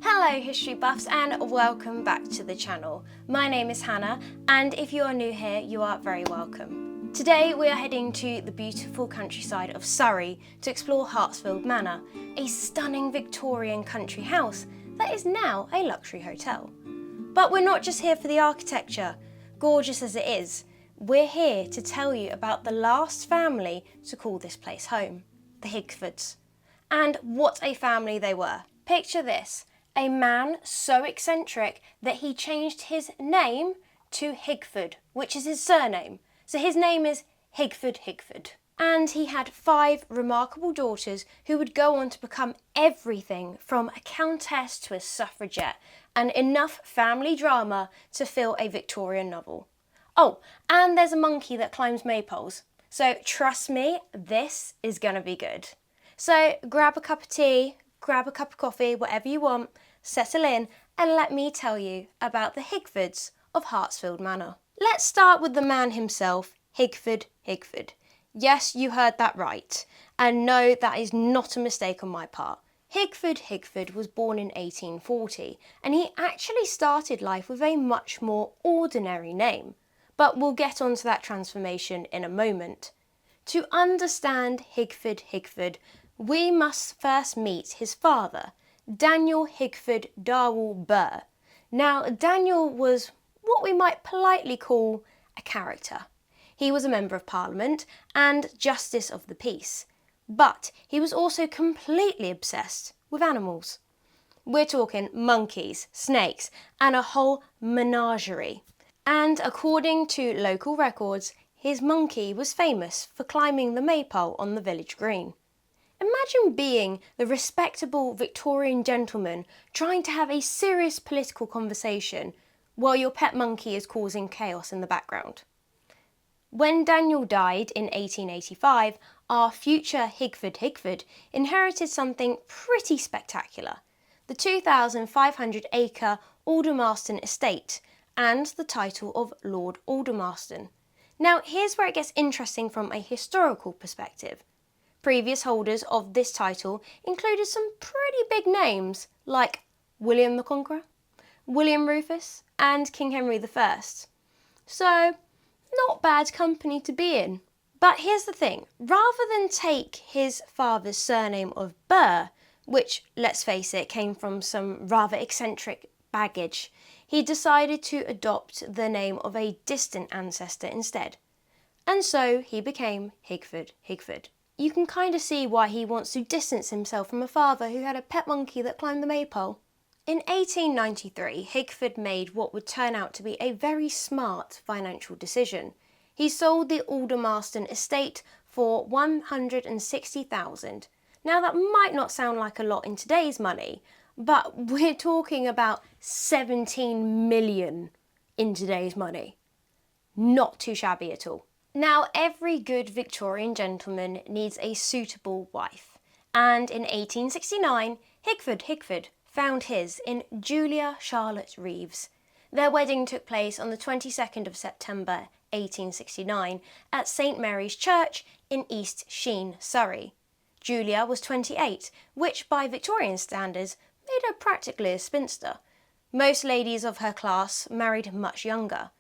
Hello history buffs and welcome back to the channel. My name is Hannah and if you are new here you are very welcome. Today we are heading to the beautiful countryside of Surrey to explore Hartsfield Manor, a stunning Victorian country house that is now a luxury hotel. But we're not just here for the architecture, gorgeous as it is. We're here to tell you about the last family to call this place home, the Higfords. And what a family they were. Picture this. A man so eccentric that he changed his name to Higford, which is his surname. So his name is Higford. And he had 5 remarkable daughters who would go on to become everything from a countess to a suffragette, and enough family drama to fill a Victorian novel. Oh, and there's a monkey that climbs maypoles. So trust me, this is gonna be good. So grab a cup of tea, grab a cup of coffee, whatever you want, settle in, and let me tell you about the Higfords of Hartsfield Manor. Let's start with the man himself, Higford. Yes, you heard that right. And no, that is not a mistake on my part. Higford was born in 1840, and he actually started life with a much more ordinary name. But we'll get onto that transformation in a moment. To understand Higford, we must first meet his father, Daniel Higford Darwell Burr. Now, Daniel was what we might politely call a character. He was a Member of Parliament and Justice of the Peace, but he was also completely obsessed with animals. We're talking monkeys, snakes, and a whole menagerie. And according to local records, his monkey was famous for climbing the maypole on the village green. Imagine being the respectable Victorian gentleman trying to have a serious political conversation while your pet monkey is causing chaos in the background. When Daniel died in 1885, our future Higford inherited something pretty spectacular: the 2,500-acre Aldermaston estate and the title of Lord Aldermaston. Now, here's where it gets interesting from a historical perspective. Previous holders of this title included some pretty big names like William the Conqueror, William Rufus, and King Henry I. So, not bad company to be in. But here's the thing, rather than take his father's surname of Burr, which, let's face it, came from some rather eccentric baggage, he decided to adopt the name of a distant ancestor instead. And so he became Higford. You can kind of see why he wants to distance himself from a father who had a pet monkey that climbed the maypole. In 1893, Higford made what would turn out to be a very smart financial decision. He sold the Aldermaston estate for $160,000. Now that might not sound like a lot in today's money, but we're talking about 17 million in today's money. Not too shabby at all. Now, every good Victorian gentleman needs a suitable wife, and in 1869, Higford found his in Julia Charlotte Reeves. Their wedding took place on the 22nd of September 1869 at St Mary's Church in East Sheen, Surrey. Julia was 28, which by Victorian standards made her practically a spinster. Most ladies of her class married much younger.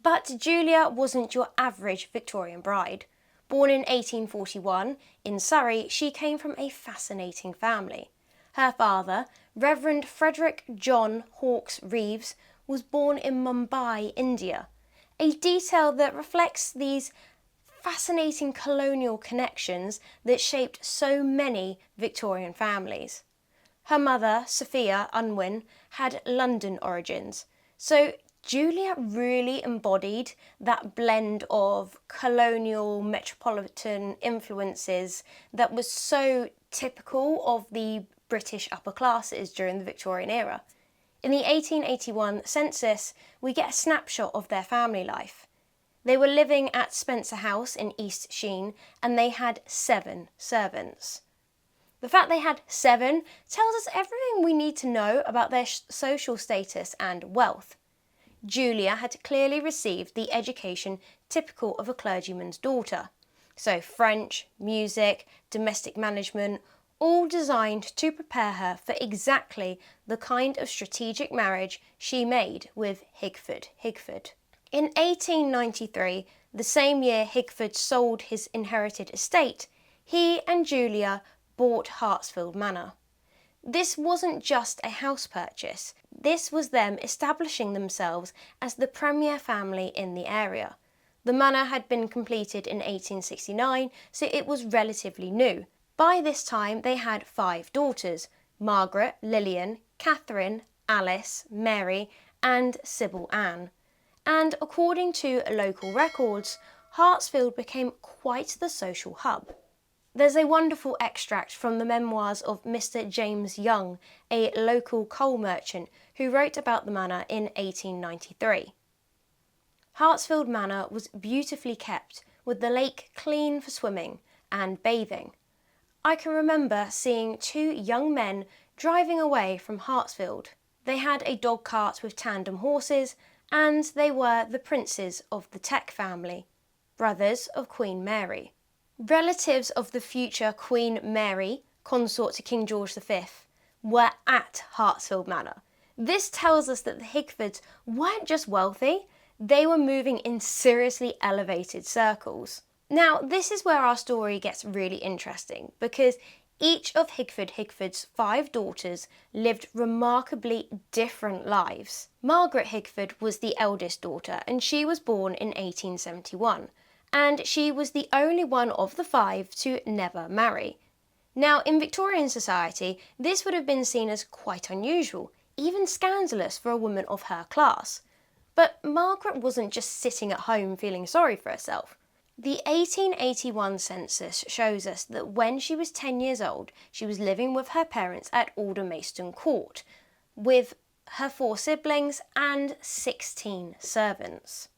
But Julia wasn't your average Victorian bride. Born in 1841 in Surrey, she came from a fascinating family. Her father, Reverend Frederick John Hawkes Reeves, was born in Mumbai, India, a detail that reflects these fascinating colonial connections that shaped so many Victorian families. Her mother, Sophia Unwin, had London origins, so Julia really embodied that blend of colonial metropolitan influences that was so typical of the British upper classes during the Victorian era. In the 1881 census, we get a snapshot of their family life. They were living at Spencer House in East Sheen, and they had 7 servants. The fact they had 7 tells us everything we need to know about their social status and wealth. Julia had clearly received the education typical of a clergyman's daughter. So French, music, domestic management, all designed to prepare her for exactly the kind of strategic marriage she made with Higford. In 1893, the same year Higford sold his inherited estate, he and Julia bought Hartsfield Manor. This wasn't just a house purchase, this was them establishing themselves as the premier family in the area. The manor had been completed in 1869, so it was relatively new. By this time they had 5 daughters: Margaret, Lillian, Catherine, Alice, Mary and Sybil Ann. And according to local records, Hartsfield became quite the social hub. There's a wonderful extract from the memoirs of Mr. James Young, a local coal merchant who wrote about the manor in 1893. Hartsfield Manor was beautifully kept, with the lake clean for swimming and bathing. I can remember seeing 2 young men driving away from Hartsfield. They had a dog cart with tandem horses, and they were the princes of the Tech family, brothers of Queen Mary. Relatives of the future Queen Mary, consort to King George V, were at Hartsfield Manor. This tells us that the Higfords weren't just wealthy, they were moving in seriously elevated circles. Now, this is where our story gets really interesting, because each of Higford's 5 daughters lived remarkably different lives. Margaret Higford was the eldest daughter, and she was born in 1871. And she was the only one of the 5 to never marry. Now, in Victorian society, this would have been seen as quite unusual, even scandalous for a woman of her class. But Margaret wasn't just sitting at home feeling sorry for herself. The 1881 census shows us that when she was 10 years old, she was living with her parents at Aldermaston Court, with her 4 siblings and 16 servants,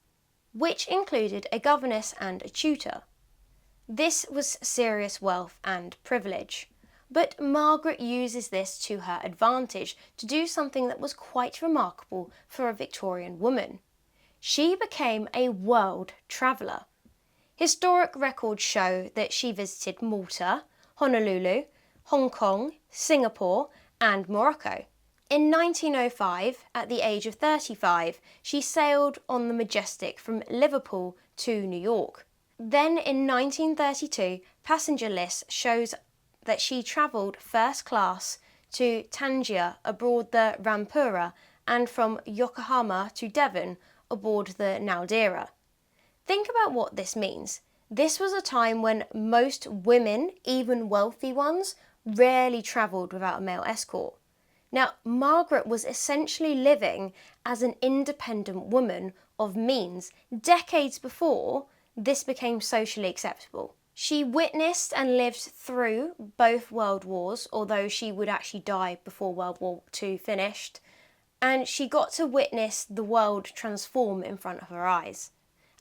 which included a governess and a tutor. This was serious wealth and privilege, but Margaret uses this to her advantage to do something that was quite remarkable for a Victorian woman. She became a world traveller. Historic records show that she visited Malta, Honolulu, Hong Kong, Singapore and Morocco. In 1905, at the age of 35, she sailed on the Majestic from Liverpool to New York. Then in 1932, passenger list shows that she travelled first class to Tangier aboard the Rampura and from Yokohama to Devon aboard the Naldera. Think about what this means. This was a time when most women, even wealthy ones, rarely travelled without a male escort. Now, Margaret was essentially living as an independent woman of means decades before this became socially acceptable. She witnessed and lived through both world wars, although she would actually die before World War II finished, and she got to witness the world transform in front of her eyes.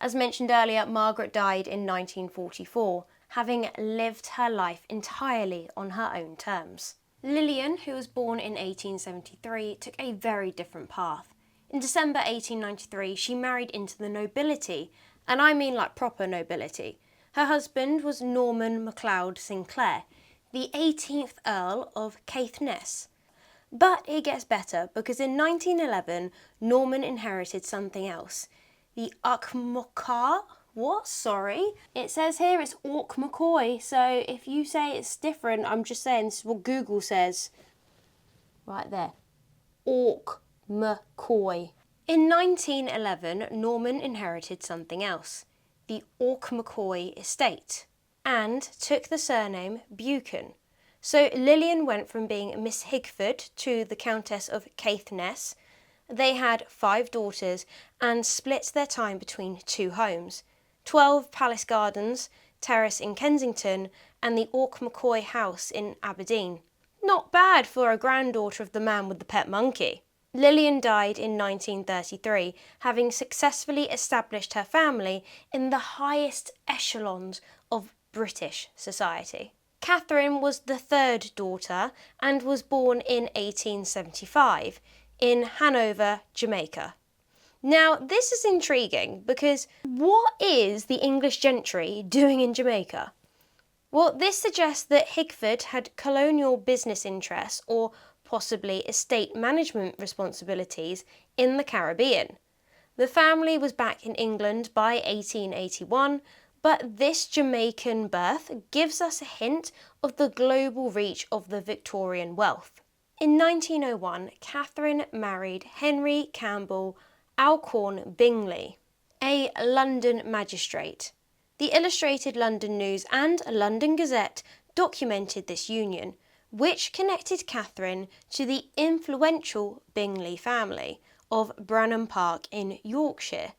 As mentioned earlier, Margaret died in 1944, having lived her life entirely on her own terms. Lillian, who was born in 1873, took a very different path. In December 1893, she married into the nobility, and I mean like proper nobility. Her husband was Norman MacLeod Sinclair, the 18th Earl of Caithness. But it gets better, because in 1911, Norman inherited something else. The Achmokar? What? Sorry. It says here it's Orc McCoy, so if you say it's different, I'm just saying this is what Google says. Right there. Orc McCoy. In 1911, Norman inherited something else, the Orc McCoy estate, and took the surname Buchan. So Lillian went from being Miss Higford to the Countess of Caithness. They had 5 daughters and split their time between 2 homes. 12 Palace Gardens, Terrace in Kensington and the Orc McCoy house in Aberdeen. Not bad for a granddaughter of the man with the pet monkey. Lillian died in 1933, having successfully established her family in the highest echelons of British society. Catherine was the 3rd daughter and was born in 1875 in Hanover, Jamaica. Now, this is intriguing because what is the English gentry doing in Jamaica? Well, this suggests that Higford had colonial business interests or possibly estate management responsibilities in the Caribbean. The family was back in England by 1881, but this Jamaican birth gives us a hint of the global reach of the Victorian wealth. In 1901, Catherine married Henry Campbell Alcorn Bingley, a London magistrate. The Illustrated London News and London Gazette documented this union, which connected Catherine to the influential Bingley family of Branham Park in Yorkshire,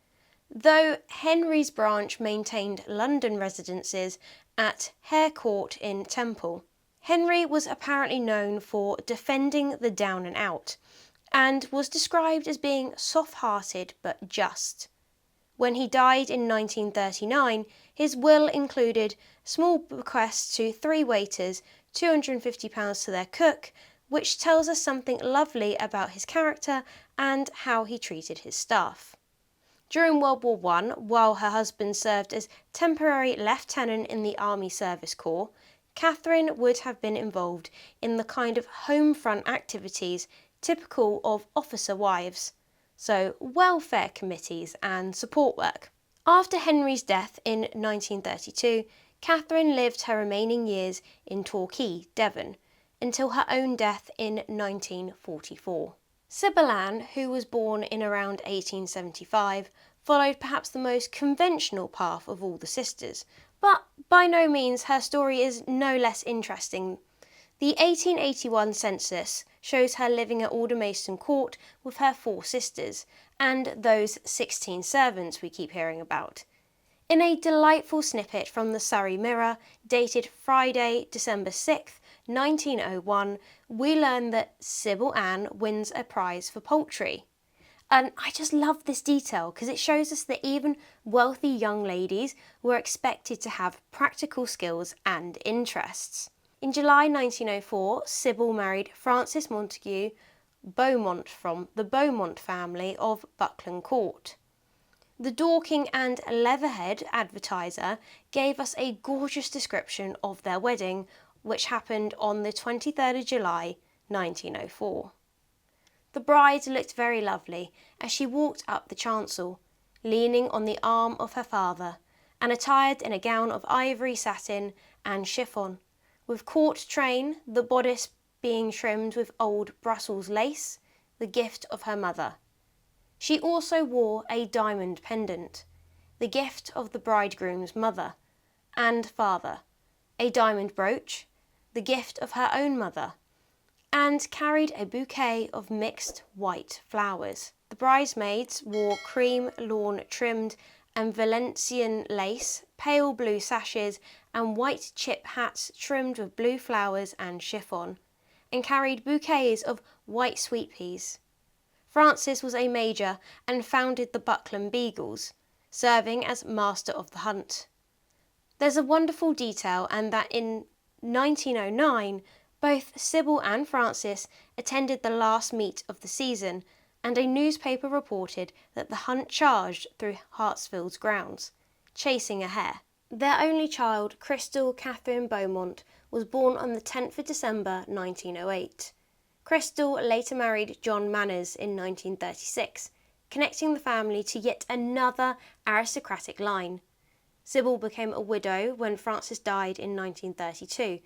though Henry's branch maintained London residences at Hare Court in Temple. Henry was apparently known for defending the down and out, and was described as being soft-hearted but just. When he died in 1939, his will included small bequests to 3 waiters, £250 to their cook, which tells us something lovely about his character and how he treated his staff. During World War I, while her husband served as temporary lieutenant in the Army Service Corps, Catherine would have been involved in the kind of home front activities typical of officer wives, so welfare committees and support work. After Henry's death in 1932, Catherine lived her remaining years in Torquay, Devon, until her own death in 1944. Sybil Ann, who was born in around 1875, followed perhaps the most conventional path of all the sisters, but by no means her story is no less interesting. The 1881 census shows her living at Aldermaston Court with her 4 sisters, and those 16 servants we keep hearing about. In a delightful snippet from the Surrey Mirror, dated Friday, December 6th, 1901, we learn that Sybil Ann wins a prize for poultry. And I just love this detail because it shows us that even wealthy young ladies were expected to have practical skills and interests. In July 1904, Sybil married Francis Montague Beaumont from the Beaumont family of Buckland Court. The Dorking and Leatherhead Advertiser gave us a gorgeous description of their wedding, which happened on the 23rd of July 1904. The bride looked very lovely as she walked up the chancel, leaning on the arm of her father, and attired in a gown of ivory satin and chiffon, with court train, the bodice being trimmed with old Brussels lace, the gift of her mother. She also wore a diamond pendant, the gift of the bridegroom's mother and father, a diamond brooch, the gift of her own mother, and carried a bouquet of mixed white flowers. The bridesmaids wore cream lawn trimmed and Valenciennes lace, pale blue sashes, and white chip hats trimmed with blue flowers and chiffon, and carried bouquets of white sweet peas. Francis was a major and founded the Buckland Beagles, serving as master of the hunt. There's a wonderful detail, and that in 1909, both Sybil and Francis attended the last meet of the season, and a newspaper reported that the hunt charged through Hartsfield's grounds, chasing a hare. Their only child, Crystal Catherine Beaumont, was born on the 10th of December 1908. Crystal later married John Manners in 1936, connecting the family to yet another aristocratic line. Sybil became a widow when Francis died in 1932,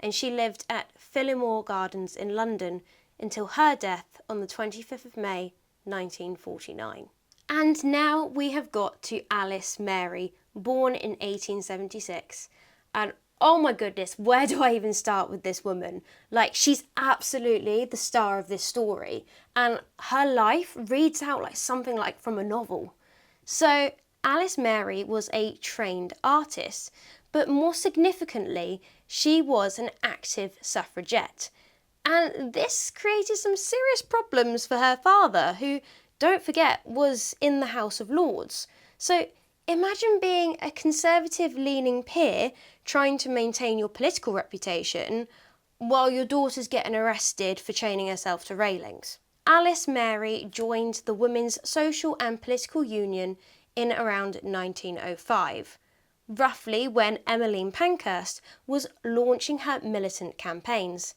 and she lived at Phillimore Gardens in London until her death on the 25th of May 1949. And now we have got to Alice Mary, born in 1876. And oh my goodness, where do I even start with this woman? Like, she's absolutely the star of this story, and her life reads out like something like from a novel. So Alice Mary was a trained artist, but more significantly, she was an active suffragette. And this created some serious problems for her father, who, don't forget, was in the House of Lords. So imagine being a conservative-leaning peer trying to maintain your political reputation while your daughter's getting arrested for chaining herself to railings. Alice Mary joined the Women's Social and Political Union in around 1905, roughly when Emmeline Pankhurst was launching her militant campaigns.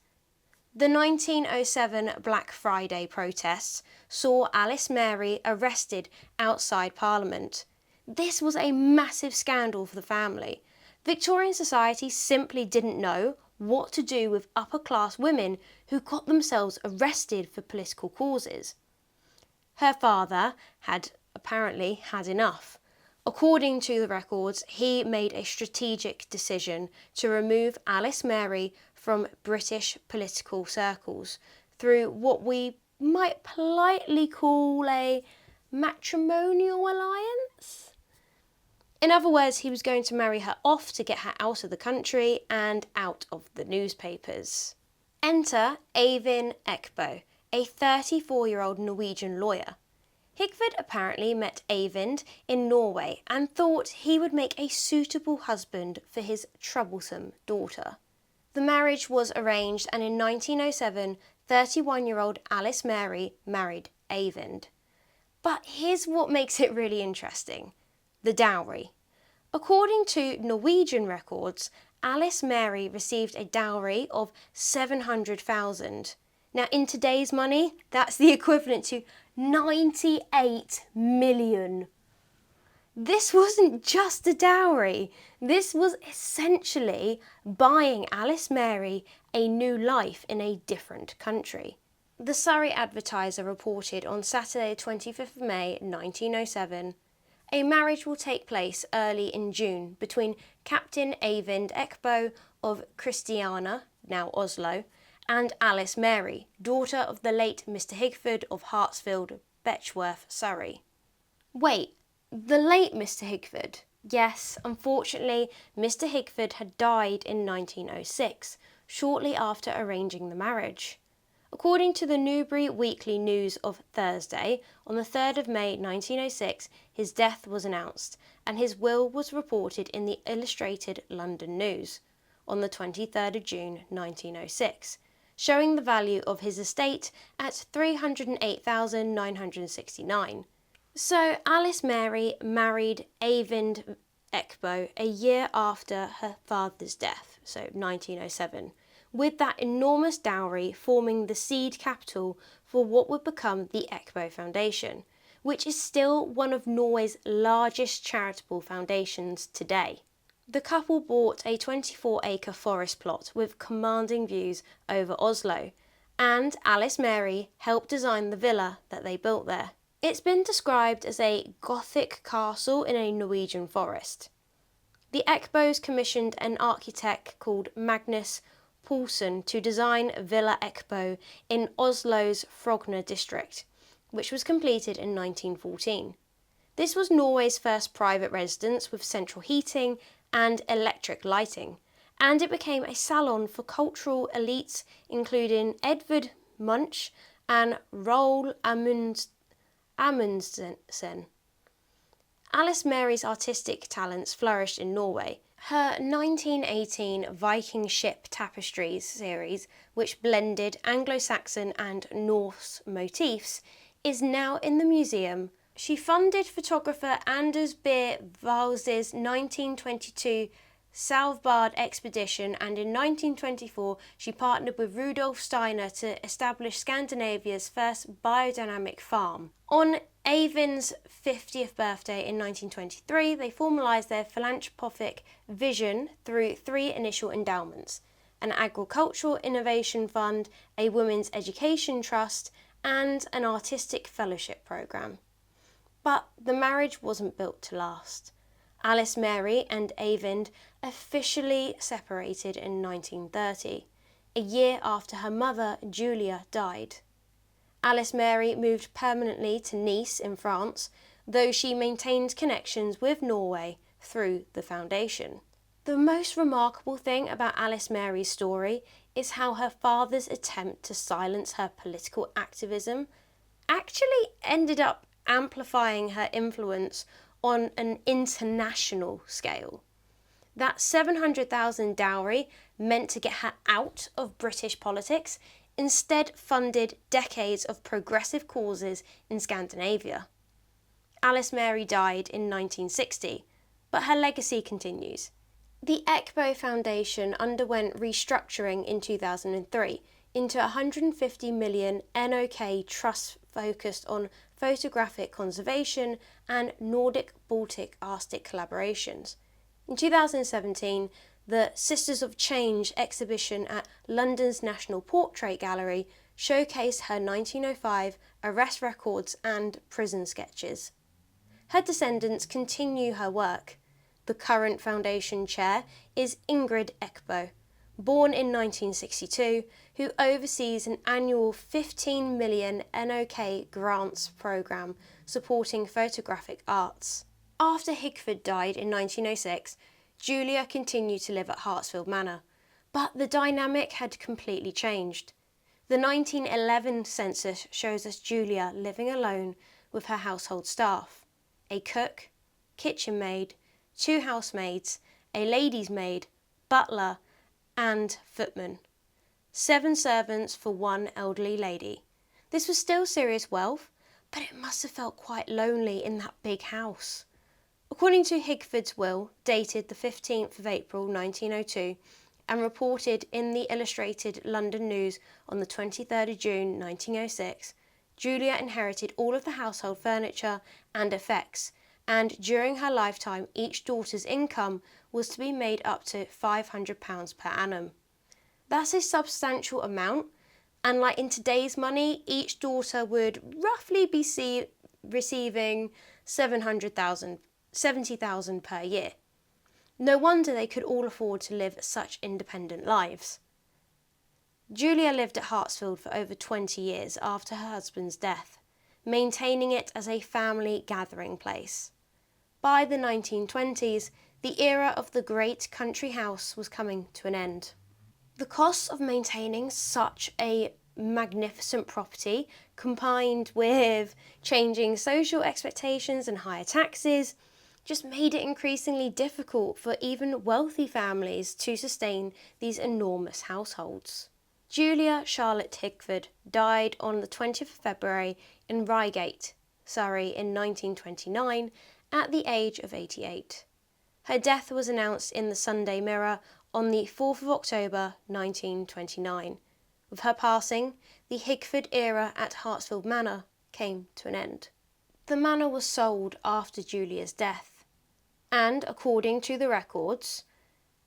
The 1907 Black Friday protests saw Alice Mary arrested outside Parliament. This was a massive scandal for the family. Victorian society simply didn't know what to do with upper-class women who got themselves arrested for political causes. Her father had apparently had enough. According to the records, he made a strategic decision to remove Alice Mary from British political circles through what we might politely call a matrimonial alliance. In other words, he was going to marry her off to get her out of the country and out of the newspapers. Enter Eivind Ekbo, a 34-year-old Norwegian lawyer. Higford apparently met Eivind in Norway and thought he would make a suitable husband for his troublesome daughter. The marriage was arranged, and in 1907, 31-year-old Alice Mary married Eivind. But here's what makes it really interesting: the dowry. According to Norwegian records, Alice Mary received a dowry of 700,000. Now, in today's money, that's the equivalent to 98 million. This wasn't just a dowry. This was essentially buying Alice Mary a new life in a different country. The Surrey Advertiser reported on Saturday 25th of May 1907, a marriage will take place early in June between Captain Eivind Ekbo of Christiania, now Oslo, and Alice Mary, daughter of the late Mr. Higford of Hartsfield, Betchworth, Surrey. Wait, the late Mr. Higford? Yes, unfortunately, Mr. Higford had died in 1906, shortly after arranging the marriage. According to the Newbury Weekly News of Thursday, on the 3rd of May 1906, his death was announced, and his will was reported in the Illustrated London News on the 23rd of June 1906, showing the value of his estate at £308,969. So Alice Mary married Eivind Ekbo a year after her father's death, so 1907, with that enormous dowry forming the seed capital for what would become the Ekbo Foundation, which is still one of Norway's largest charitable foundations today. The couple bought a 24-acre forest plot with commanding views over Oslo, and Alice Mary helped design the villa that they built there. It's been described as a Gothic castle in a Norwegian forest. The Ekbos commissioned an architect called Magnus Poulsen to design Villa Ekbo in Oslo's Frogner district, which was completed in 1914. This was Norway's first private residence with central heating and electric lighting, and it became a salon for cultural elites including Edvard Munch and Roald Amundsen. Alice Mary's artistic talents flourished in Norway. Her 1918 Viking ship tapestries series, which blended Anglo-Saxon and Norse motifs, is now in the museum. She funded photographer Anders B. Vals's 1922 Svalbard expedition, and in 1924 she partnered with Rudolf Steiner to establish Scandinavia's first biodynamic farm. On Eivind's 50th birthday in 1923, they formalised their philanthropic vision through 3 initial endowments: an agricultural innovation fund, a women's education trust, and an artistic fellowship programme. But the marriage wasn't built to last. Alice Mary and Eivind officially separated in 1930, a year after her mother, Julia, died. Alice Mary moved permanently to Nice in France, though she maintained connections with Norway through the foundation. The most remarkable thing about Alice Mary's story is how her father's attempt to silence her political activism actually ended up amplifying her influence on an international scale. That 700,000 dowry meant to get her out of British politics instead funded decades of progressive causes in Scandinavia. Alice Mary died in 1960, but her legacy continues. The Ekbo Foundation underwent restructuring in 2003 into a 150 million NOK trust focused on photographic conservation and Nordic-Baltic Arctic collaborations. In 2017, the Sisters of Change exhibition at London's National Portrait Gallery showcased her 1905 arrest records and prison sketches. Her descendants continue her work. The current foundation chair is Ingrid Ekbo, born in 1962, who oversees an annual 15 million NOK grants programme supporting photographic arts. After Higford died in 1906, Julia continued to live at Hartsfield Manor, but the dynamic had completely changed. The 1911 census shows us Julia living alone with her household staff, a cook, kitchen maid, 2 housemaids, a lady's maid, butler, and footman. 7 servants for 1 elderly lady. This was still serious wealth, but it must have felt quite lonely in that big house. According to Higford's will, dated the 15th of April 1902, and reported in the Illustrated London News on the 23rd of June 1906, Julia inherited all of the household furniture and effects, and during her lifetime each daughter's income was to be made up to £500 per annum. That's a substantial amount, and like in today's money, each daughter would roughly be receiving £70,000 per year. No wonder they could all afford to live such independent lives. Julia lived at Hartsfield for over 20 years after her husband's death, maintaining it as a family gathering place. By the 1920s, the era of the great country house was coming to an end. The costs of maintaining such a magnificent property, combined with changing social expectations and higher taxes, just made it increasingly difficult for even wealthy families to sustain these enormous households. Julia Charlotte Higford died on the 20th of February in Reigate, Surrey in 1929 at the age of 88. Her death was announced in the Sunday Mirror on the 4th of October 1929. With her passing, the Higford era at Hartsfield Manor came to an end. The manor was sold after Julia's death, and according to the records,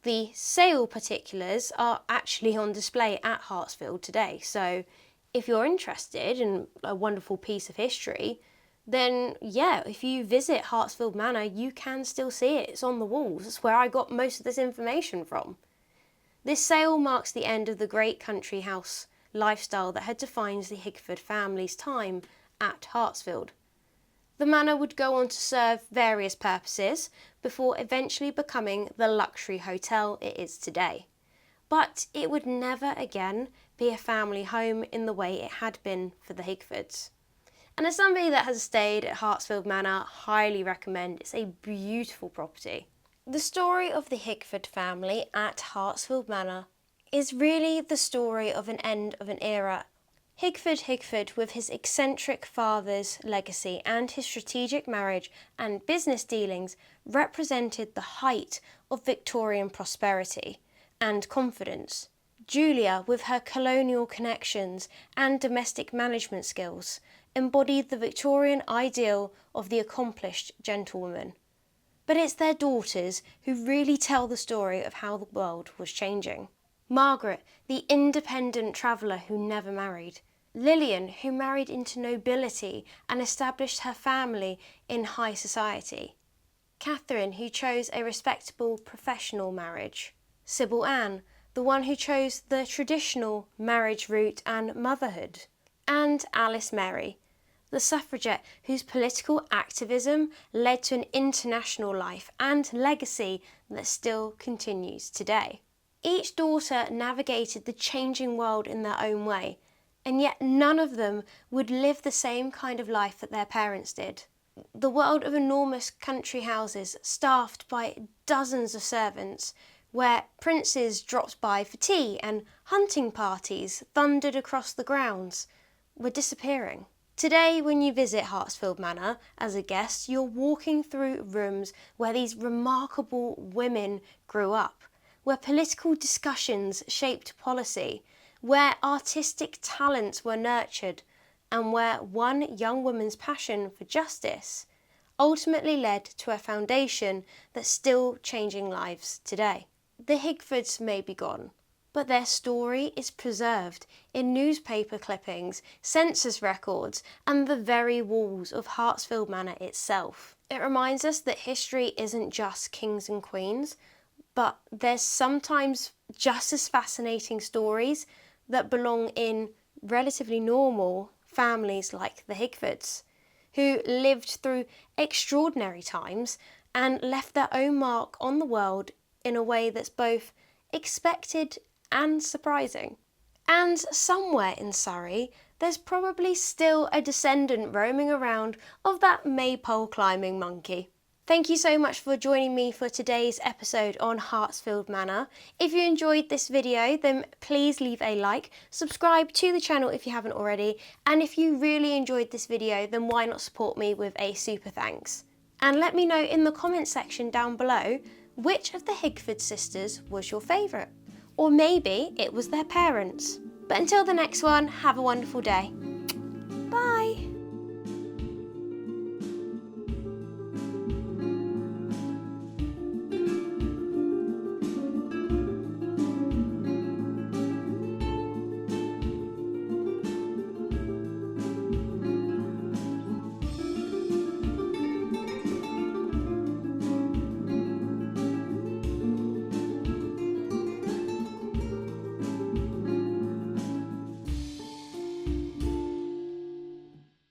the sale particulars are actually on display at Hartsfield today. So if you're interested in a wonderful piece of history, then yeah, if you visit Hartsfield Manor, you can still see it. It's on the walls. That's where I got most of this information from. This sale marks the end of the great country house lifestyle that had defined the Higford family's time at Hartsfield. The manor would go on to serve various purposes before eventually becoming the luxury hotel it is today. But it would never again be a family home in the way it had been for the Higfords. And as somebody that has stayed at Hartsfield Manor, highly recommend. It's a beautiful property. The story of the Higford family at Hartsfield Manor is really the story of an end of an era. Higford, with his eccentric father's legacy and his strategic marriage and business dealings, represented the height of Victorian prosperity and confidence. Julia, with her colonial connections and domestic management skills, embodied the Victorian ideal of the accomplished gentlewoman. But it's their daughters who really tell the story of how the world was changing. Margaret, the independent traveller who never married. Lillian, who married into nobility and established her family in high society. Catherine, who chose a respectable professional marriage. Sybil Ann, the one who chose the traditional marriage route and motherhood. And Alice Mary, the suffragette whose political activism led to an international life and legacy that still continues today. Each daughter navigated the changing world in their own way, and yet none of them would live the same kind of life that their parents did. The world of enormous country houses staffed by dozens of servants, where princes dropped by for tea and hunting parties thundered across the grounds, were disappearing. Today, when you visit Hartsfield Manor as a guest, you're walking through rooms where these remarkable women grew up, where political discussions shaped policy, where artistic talents were nurtured, and where one young woman's passion for justice ultimately led to a foundation that's still changing lives today. The Higfords may be gone, but their story is preserved in newspaper clippings, census records, and the very walls of Hartsfield Manor itself. It reminds us that history isn't just kings and queens, but there's sometimes just as fascinating stories that belong in relatively normal families like the Higfords, who lived through extraordinary times and left their own mark on the world in a way that's both expected and surprising. And somewhere in Surrey, there's probably still a descendant roaming around of that maypole climbing monkey. Thank you so much for joining me for today's episode on Hartsfield Manor. If you enjoyed this video, then please leave a like, subscribe to the channel if you haven't already, and if you really enjoyed this video, then why not support me with a super thanks? And let me know in the comment section down below which of the Higford sisters was your favourite. Or maybe it was their parents. But until the next one, have a wonderful day.